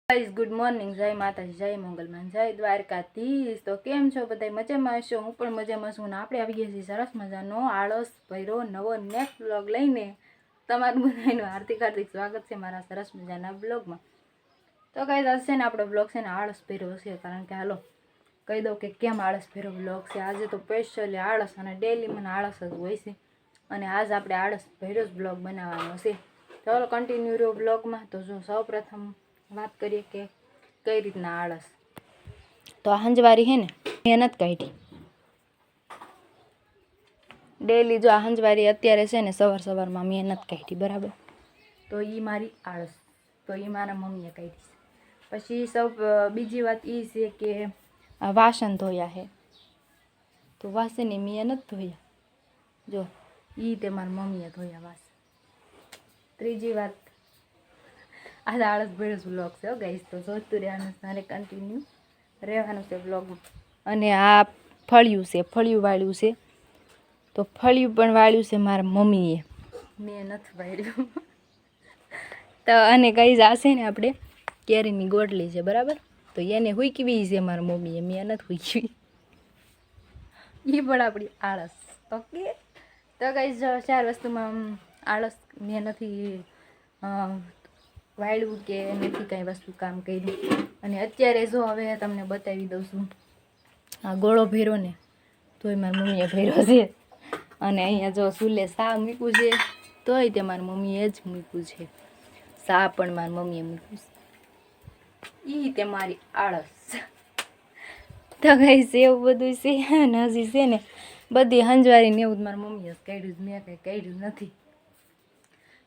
Guys good morning, જય માતાજી, જય મંગલમાં, જય દ્વારકાધીશ। તો કેમ છો બધા? મજામાં હશો? હું પણ મજામાં છું ને આપણે આવી ગયા છીએ સરસ મજાનો આળસ ભર્યો નવો નેક્સ્ટ બ્લોગ લઈને। તમારું બધાનું હાર્દિક સ્વાગત છે મારા સરસ મજાના બ્લોગમાં। તો ગાઈઝ આજે છે ને આપણો બ્લોગ છે ને આળસ ભર્યો છે, કારણ કે હાલો કહી દઉં કે કેમ આળસ ભર્યો બ્લોગ છે। આજે તો સ્પેશિયલી આળસ અને ડેલી મને આળસ જ હોય છે, અને આજ આપણે આળસ ભર્યો જ બ્લોગ બનાવવાનો છે। ચાલો કન્ટિન્યુ રહ્યો બ્લોગમાં। તો જો સૌપ્રથમ વાત કરીએ કે કઈ રીતના આળસ। તો આ હંજવારી હે ને મહેનત કાઢી ડેલી, જો આ હંજવારી અત્યારે છે ને સવારમાં મહેનત કાઢી બરાબર, તો એ મારી આળસ, તો એ મારા મમ્મીએ કાઢી છે। પછી બીજી વાત એ છે કે આ વાસણ ધોયા છે, તો વાસણ મેં નથી ધોયા, જો એ તે મારા મમ્મીએ ધોયા વાસણ। ત્રીજી વાત, આજે આળસ ભર્યો બ્લોગ છે ગાઈસ, તો જોતું રહેવાનું મારે કન્ટિન્યુ રહેવાનું છે બ્લોગમાં। અને આ ફળિયું છે, ફળિયું વાળ્યું છે, તો ફળિયું પણ વાળ્યું છે મારા મમ્મીએ, મેં નથી વાળ્યું। તો અને ગાઈસ આ છે ને આપણે કેરીની ગોટલી છે બરાબર, તો એને હુંકવી છે મારા મમ્મીએ, મેં નથી હુંકવી, એ પણ આપણી આળસ। ઓકે, તો ગાઈસ ચાર વસ્તુમાં આળસ, મેં નથી વાળ્યું કે નથી કાંઈ વસ્તુ કામ કર્યું। અને અત્યારે જો હવે તમને બતાવી દઉં છું, આ ગોળો ભર્યો ને તોય મારી મમ્મીએ ભર્યો છે, અને અહીંયા જો ચૂલે શા મૂક્યું છે તોય તે મારી મમ્મીએ જ મૂક્યું છે, શા પણ મારી મમ્મીએ મૂક્યું છે, એ તે મારી આળસ। તો ગાઈસ એવું બધું છે ને, હજી છે ને બધી હંજવારીને એવું જ મારી મમ્મીએ જ કાઢ્યું, મેં કંઈ કાઢ્યું નથી,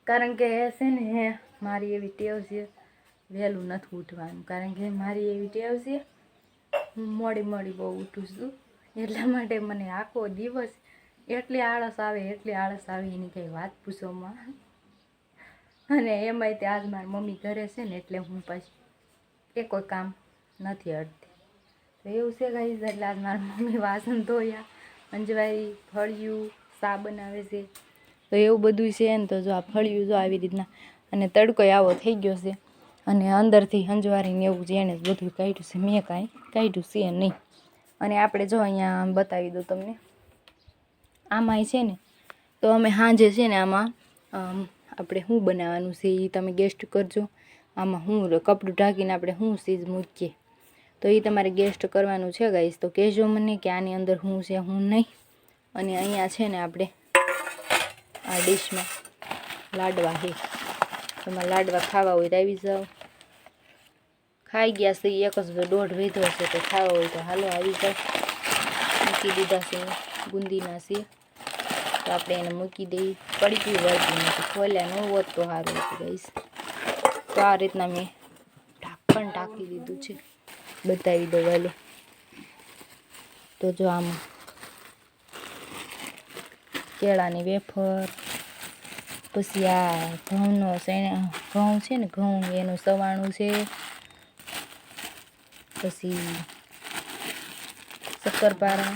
કારણ કે છે ને મારી એવી ટેવ છે વહેલું નથી ઉઠવાનું, કારણ કે મારી એવી ટેવ છે હું મોડી બહુ ઉઠું છું, એટલા માટે મને આખો દિવસ એટલી આળસ આવે એની કંઈ વાત પૂછોમાં। અને એમાંય તે આજ મારી મમ્મી ઘરે છે ને એટલે હું પાછી એ કોઈ કામ નથી અડતી, તો એવું છે ગાઈસ। એટલે આજ મારી મમ્મી વાસણ ધોયા, અંજવારી, ફળિયું, શા બનાવે છે, તો એવું બધું છે ને। તો જો આ ફળિયું જો આવી રીતના, અને તડકો આવો થઈ ગયો છે, અને અંદરથી હંજવારીને એવું છે એને બધું કાઢ્યું છે, મેં કાંઈ કાઢ્યું છે નહીં। અને આપણે જો અહીંયા બતાવી દઉં તમને, આમાંય છે ને, તો અમે સાંજે છે ને આમાં આપણે શું બનાવવાનું છે એ તમે ગેસ્ટ કરજો, આમાં શું કપડું ઢાંકીને આપણે શું ચીજ મૂકીએ, તો એ તમારે ગેસ્ટ કરવાનું છે ગાઈસ। તો કહેજો મને કે આની અંદર શું છે શું નહીં। અને અહીંયા છે ને આપણે આ ડીશમાં લાડવા છે, તમારે લાડવા ખાવા હોય તો આવી જાઓ, ખાઈ ગયા છે એક જ દોઢ વીધો છે, તો ખાવા હોય તો હાલો આવી જાઓ। મૂકી દીધા છે બુંદીના છે, તો આપણે એને મૂકી દઈએ, પડી વળતી નથી, ખોલ્યા ન હોત તો સારું હતું ગાઈસ। તો આ રીતના મેં ઢાંકણ ઢાંકી દીધું છે, બતાવી દો વાલો। તો જો આમાં કેળાની વેફર, પછી આ ઘઉં છે ને, ઘઉં એનું સવાણું છે, પછી શક્કરપારા,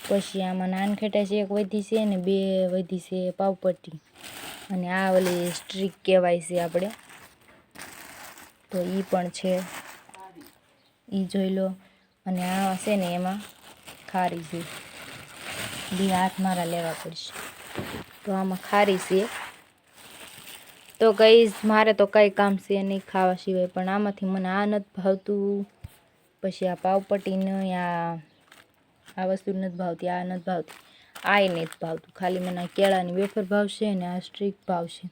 પછી આમાં નાનખેટા છે એક વધી છે ને, બે વધી છે પાવપટ્ટી, અને આ ઓલી સ્ટ્રીક કહેવાય છે આપણે, તો એ પણ છે, એ જોઈ લો। અને આ છે ને એમાં ખારી છે, બે હાથ મારા લેવા પડશે, તો આમાં ખારી છે। તો ગાઈસ મારે તો કંઈ કામ છે નહીં ખાવા સિવાય, પણ આમાંથી મને આ નથી ભાવતું, પછી આ પાવપટ્ટીને આ વસ્તુ નથી ભાવતી, આ નથી ભાવતી, આય નથી ભાવતું, ખાલી મને આ કેળાની વેફર ભાવશે ને આ સ્ટ્રીક ભાવશે,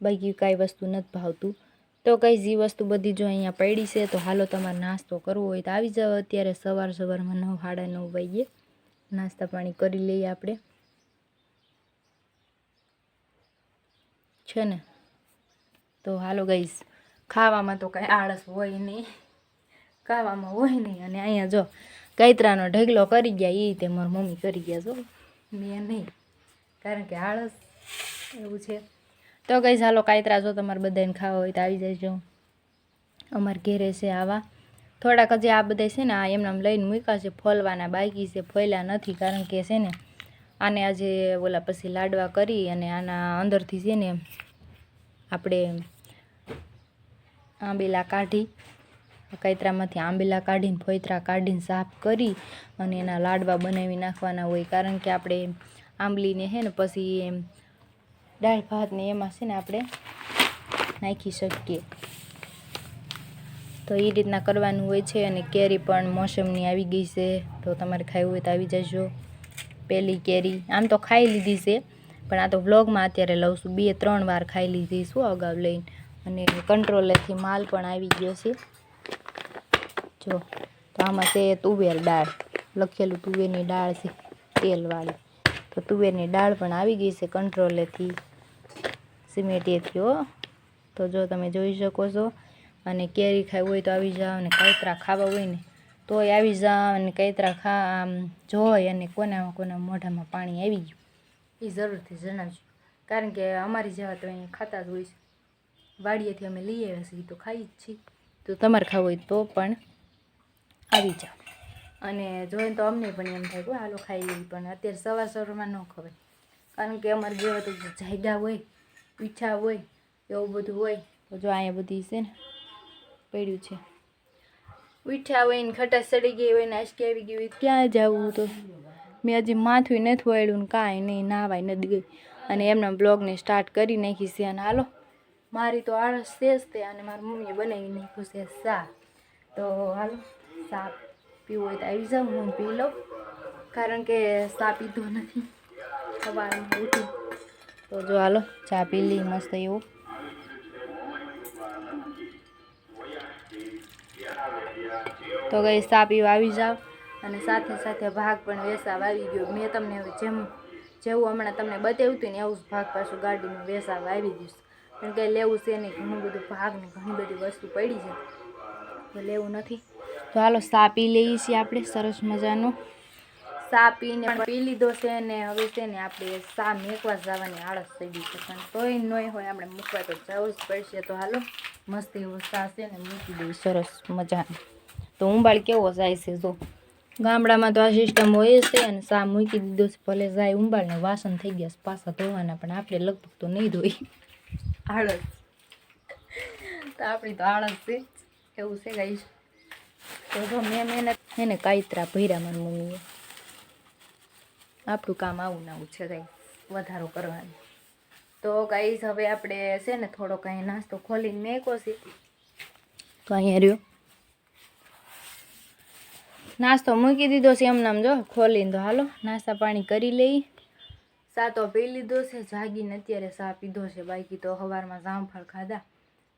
બાકી કાંઈ વસ્તુ નથી ભાવતું। તો ગાઈસ એ વસ્તુ બધી જો અહીંયા પડી છે, તો હાલો તમારે નાસ્તો કરવો હોય તો આવી જાઓ। અત્યારે સવારમાં 9 સાડા 9 વાગ્યે, નાસ્તા પાણી કરી લઈએ આપણે, છે ને। તો હાલો ગાઈસ, ખાવામાં તો કાંઈ આળસ હોય નહીં, ખાવામાં હોય નહીં। અને અહીંયા જો કાતરાનો ઢગલો કરી ગયા, એ તે મારી મમ્મી કરી ગયા, જો મેં નહીં, કારણ કે આળસ એવું છે। તો ગાઈસ હાલો કાતરા જો તમારે બધાને ખાવા હોય તો આવી જજો, અમારે ઘેરે છે આવા થોડાક, હજી આ બધા છે ને આ એમનામ લઈને મૂક્યા છે, ફોલવાના બાકી છે, ફોલ્યા નથી, કારણ કે છે ને આને આજે ઓલા પછી લાડવા કરી અને આના અંદરથી છે ને આપણે આંબેલા કાઢી કાતરામાંથી આંબેલા કાઢીને ફોતરા કાઢીને સાફ કરી અને એના લાડવા બનાવી નાખવાના હોય, કારણ કે આપણે આંબલીને છે ને પછી દાળ ભાત ને એમાં છે ને આપણે નાખી શકીએ. તો એ રીતના કરવાનું હોય છે. અને કેરી પણ મોસમની આવી ગઈ છે, તો તમારે ખાવી હોય તો આવી જજો. પહેલી કેરી આમ તો ખાઈ લીધી છે, પણ આ તો વ્લોગમાં અત્યારે લઉં છું. 2-3 વાર ખાઈ લીધી શું અગાઉ લઈને. અને કંટ્રોલેથી માલ પણ આવી ગયો છે. જો તો આમાં છે તુવેર દાળ, લખેલું તુવેરની દાળ છે તેલવાળી. તો તુવેરની દાળ પણ આવી ગઈ છે કંટ્રોલેથી, સિમેટીએથી હો. તો જો તમે જોઈ શકો છો. અને કેરી ખાવી હોય તો આવી જાઓ, અને કાતરા ખાવા હોય ને તોય આવી જાઓ. અને કાતરા જોઈ અને કોના મોઢામાં પાણી આવી ગયું એ જરૂરથી જણાવજો, કારણ કે અમારી જેવા તો અહીંયા ખાતા જ હોય છે. વાડીએથી અમે લઈ આવ્યા છીએ તો ખાઈ જ છીએ. તો તમારે ખાવું હોય તો પણ આવી જાઓ. અને જોઈને તો અમને પણ એમ થાય કે હાલો ખાઈ લઈએ, પણ અત્યારે સવારમાં ન ખવાય, કારણ કે અમારે જેવા તો જાયગા હોય, પીઠા હોય, એવું બધું હોય. તો જો અહીંયા બધી છે ને પડ્યું છે, પીઠા હોય ને ખટાશ ચડી ગઈ હોય ને આંચકી આવી ગઈ હોય, ક્યાં જવું. તો મેં હજી માથું નથી વાળ્યું ને કાંઈ નહીં, નાવાય નથી ગઈ. અને એમના બ્લોગને સ્ટાર્ટ કરી નાખી છે. અને હાલો મારી તો આળસ છે જ તે, અને મારી મમ્મીએ બનાવી નાખ્યું છે ચા. તો હાલો ચા પીવું હોય તો આવી જાઉં, હું પી લઉં, કારણ કે ચા પીધો નથી સવારમાં ઉઠી. તો જો હાલો ચા પી લઈ મસ્ત એવું. તો ગઈ ચા પીવા આવી જાઓ. અને સાથે સાથે ભાગ પણ વેસાવ આવી ગયો. મેં તમને હવે જેવું હમણાં તમને બતાવ્યું હતું ને એવું જ ભાગ પાછું ગાડીમાં વેસાવ આવી ગયું. કારણ કે લેવું છે નહીં, ઘણું બધું ભાગ ને ઘણી બધી વસ્તુ પડી છે, તો લેવું નથી. તો હાલો ચા પી લઈએ છીએ આપણે સરસ મજાનો. ચા પીને પી લીધો છે ને હવે છે ને આપણે ચા મેકવા જવાની આળસ થઈ ગઈ છે, પણ તોય નહીં હોય આપણે મૂકવા તો જવું જ પડશે. તો હાલો મસ્ત એવો ચા છે ને મૂકી દઈએ સરસ મજાનો. તો ઉંબાળ કેવો જાય છે જો, ગામડામાં તો આ સિસ્ટમ હોય જ છે. અને ચા મૂકી દીધો છે, ભલે જાય ઉંબાળને વાસણ થઈ ગયા પાછા ધોવાના, પણ આપણે લગભગ તો નહીં ધોઈ, આળસ. તો આપણી તો આળસ છે એવું છે ગાઈસ. તો જો મેં મહેનત એને કાતરા ભર્યા મારી મમ્મીએ. આપણું કામ આવું ને આવું છે ગાઈસ, વધારો કરવાનું. તો ગાઈસ હવે આપણે છે ને થોડો કાંઈ નાસ્તો ખોલીને મેકો છે. તો અહીંયા રહ્યો નાસ્તો મૂકી દીધો છે એમનામ જો ખોલીને. તો હાલો નાસ્તા પાણી કરી લઈ. ચા તો પી લીધો છે, જાગીને અત્યારે ચા પીધો છે. બાકી તો સવારમાં જામફળ ખાધા,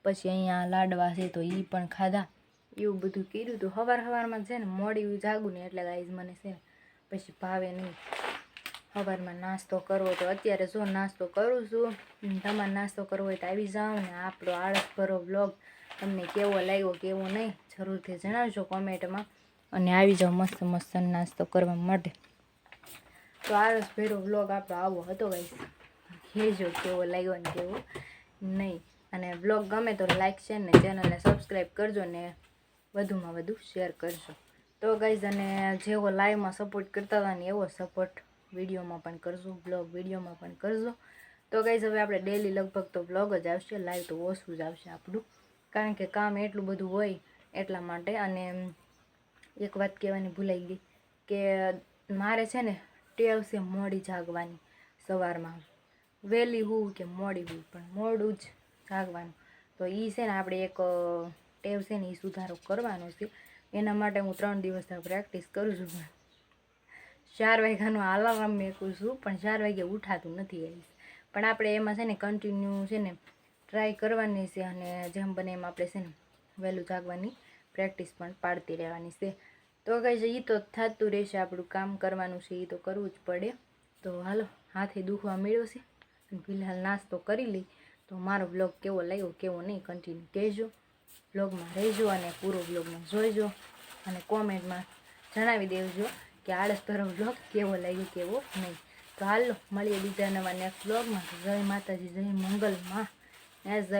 પછી અહીંયા લાડવા છે તો એ પણ ખાધા, એવું બધું કર્યું. તો સવારમાં છે ને મોડી જાગું ને એટલે ગાઈઝ મને છે ને પછી ભાવે નહીં સવારમાં નાસ્તો કરવો. તો અત્યારે જો નાસ્તો કરું છું. તમારે નાસ્તો કરવો હોય તો આવી જાઓ. ને આપણો આળસ ભરો વ્લોગ તમને કેવો લાગ્યો કેવો નહીં જરૂરથી જણાવજો કોમેન્ટમાં. અને આવી જાઓ મસ્ત મસ્ત નાસ્તો કરવા માટે. તો આળસ ભેરો વ્લોગ આપણો આવો હતો ગાઈસ, કહેજો કેવો લાગ્યો ને કેવો નહીં. અને વ્લોગ ગમે તો લાઈક શેર ને ચેનલને સબસ્ક્રાઈબ કરજો, ને વધુમાં વધુ શેર કરજો. તો ગાઈઝ અને જેવો લાઈવમાં સપોર્ટ કરતા હતા ને એવો સપોર્ટ વિડીયોમાં પણ કરજો, બ્લોગ વિડીયોમાં પણ કરજો. તો ગાઈઝ હવે આપણે ડેલી લગભગ તો બ્લોગ જ આવશે, લાઈવ તો ઓછું જ આવશે આપણું, કારણ કે કામ એટલું બધું હોય એટલા માટે. અને એક વાત કહેવાની ભૂલાઈ ગઈ કે મારે છે ને ટેવ છે મોડી જાગવાની, સવારમાં વહેલી હું કે મોડી હું, પણ મોડું જ જાગવાનું. તો એ છે ને આપણે એક ટેવ છે ને એ સુધારો કરવાનો છે. એના માટે હું 3 દિવસ પ્રેક્ટિસ કરું છું. 4 વાગ્યાનું અલાર્મ મેકું છું, પણ 4 વાગે ઉઠાતું નથી. પણ આપણે એમાં છે ને કન્ટિન્યુ છે ને ટ્રાય કરવાની છે, અને જેમ બને એમ આપણે છે ને વહેલું જાગવાની પ્રેક્ટિસ પણ પાડતી રહેવાની છે. તો કઈ એ તો થતું રહેશે, આપણું કામ કરવાનું છે એ તો કરવું જ પડે. તો હાલો હાથે દુખવા મળ્યો છે, ફિલહાલ નાસ્તો કરી લઈ. તો મારો બ્લોગ કેવો લાગ્યો કેવો નહીં કન્ટિન્યુ કહેજો, બ્લોગમાં રહેજો અને પૂરો બ્લોગમાં જોઈજો. અને કોમેન્ટમાં જણાવી દેજો કે આળસ ભરો બ્લોગ કેવો લાગ્યો કેવો નહીં. તો હાલો મળીએ બીજા નવા નેક્સ્ટ બ્લોગમાં. જય માતાજી, જય મંગલમાં, જય